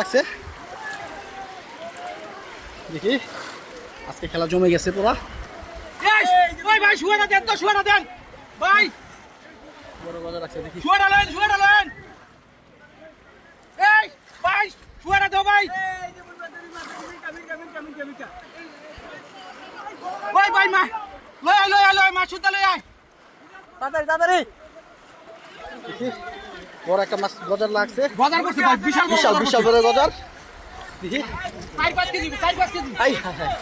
রাখছে দেখি আজকে খেলা জমে গেছে পুরা। ভাই শুয়ে না দেন তো, শুয়ে না দেন ভাই, বড় বাজার রাখছে দেখি। শুয়ে ডালেন, শুয়ে ডালেন। এই ভাই শুয়ে না দাও ভাই। ভাই ভাই মা লয় মা শুতে লয় আয় তাড়াতাড়ি তাড়াতাড়ি দেখি বড় একটা মাছ গজার লাগছে। বাজার করতে ভাই, বিশাল বিশাল বিশাল বড় গজার দেখি। 4-5 কেজি 4-5 কেজি। আই হায় হায়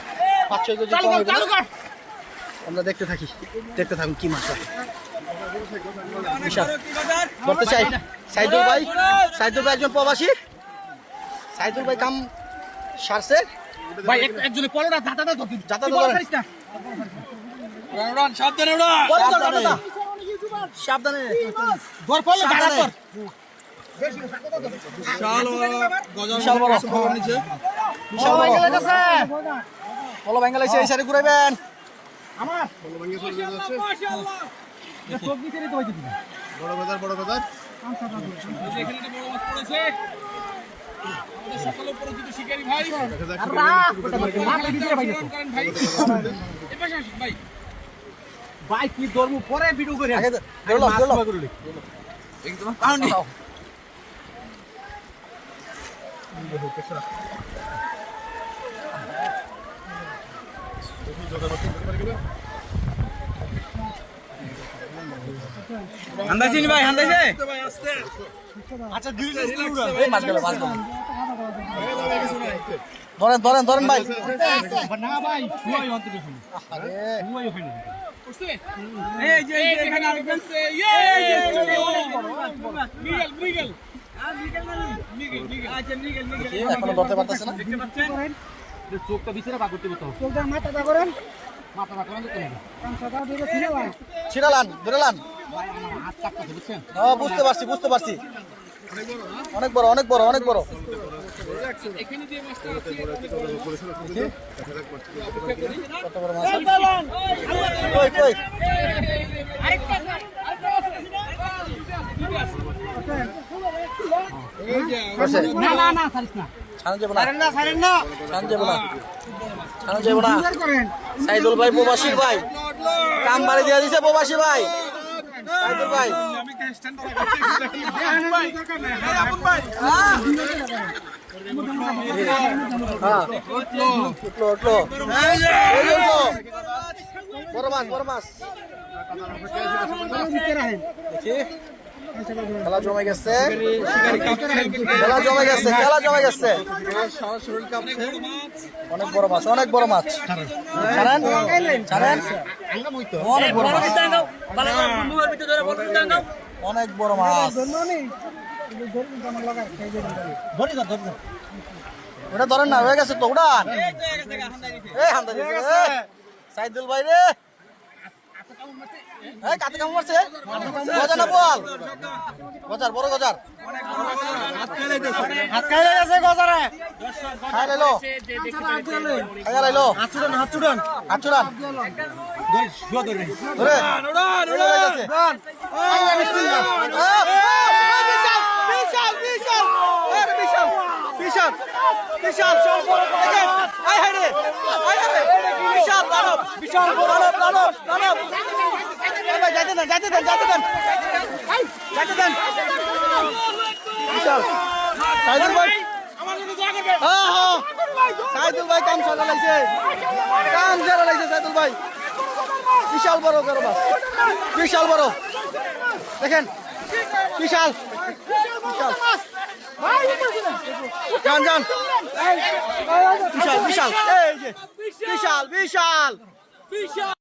5-6 কেজি চালু কম কর, হবে চালু না? কর। আমরা দেখতে থাকুন কি মাছ হয়। বিশাল ধরতে চাই। সাইদুল ভাই একজন প্রবাসী। সাইদুল ভাই কাম সারছে ভাই একজনে পলোটা দাঁতাটা ধর, যাতা তুই তো বল ধরেন। পারিস না। উড়ান সাবধানে উড়া। সাবধানে ধর পলো দাঁড়া ধর। বিশাল বড় নিচে বিশাল বড় পলো ব্যাঙ্গাল এসে এই সাইডে ঘুরাইবেন। আমার মাশাআল্লাহ এ সবজি ছেড়ে তো হইছে না। বড় বাজার এখানে একটা বড় মাছ পড়েছে। আমাদের সকালে পরিচিত শিকারী ভাই। ভাই ভাই কি ধর্ম পরে ভিডিও করে আগে একদম পাউনি। হান্দাইছে নি ভাই, হান্দাইছে ভাই আস্তে। আচ্ছা ধীরে ধীরে উড়ান। এই মাছ গেল ধরেন ভাই। না ভাই শুয়াই অন্ত দেখুন। আরে শুয়াই ওখানে করছে। এই যে এখানে আর করছে। মৃগেল আচ্ছা মৃগেল এখনো ধরতে পারতেছে না। দেখতে পাচ্ছেন চোখটা ভিতরে বাগ করতে বলতো, চোখটা মাথাটা করেন, মাথাটা করেন তো ছিড়ালান ধরেলান। ভাই আমার হাত কাটতেছে বুঝছেন। বুঝতে পারছি অনেক বড় এখানে যে মাছটা আছে কত বড় মাছ। কই আরেকটা করছে না ছাড়িস না। ছাড়া যাবে না ছাড়েন না। ছাড়া যাবে না। সাইদুল ভাই প্রবাসী ভাই কাম বাড়ি দিয়ে দিছে প্রবাসী ভাই। সাইদুল ভাই আমি স্ট্যান্ড ভাই আপন ভাই হ্যাঁ উঠলো। এই উঠলো। বড় মাছ দেখি খেলা জমে গেছে। অনেক বড় মাছ ছাড়েন অনেক বড় মাছ ওটা ধরেন না, হয়ে গেছে তো উড়ান। সাইদুল ভাই রে কাতে কামড় মারছে। গজা না বল বড় গজার হাত খাইলে গেছে গজারে। খাই লাইলো হাত চুড়ান ধরে বিশাল যাইতে দেন বিশাল সাইদুল ভাই সাইদুল ভাই কাম চালাইছে সাইদুল ভাই। বিশাল বড় মাছ দেখেন বিশাল যান বিশাল এই যে বিশাল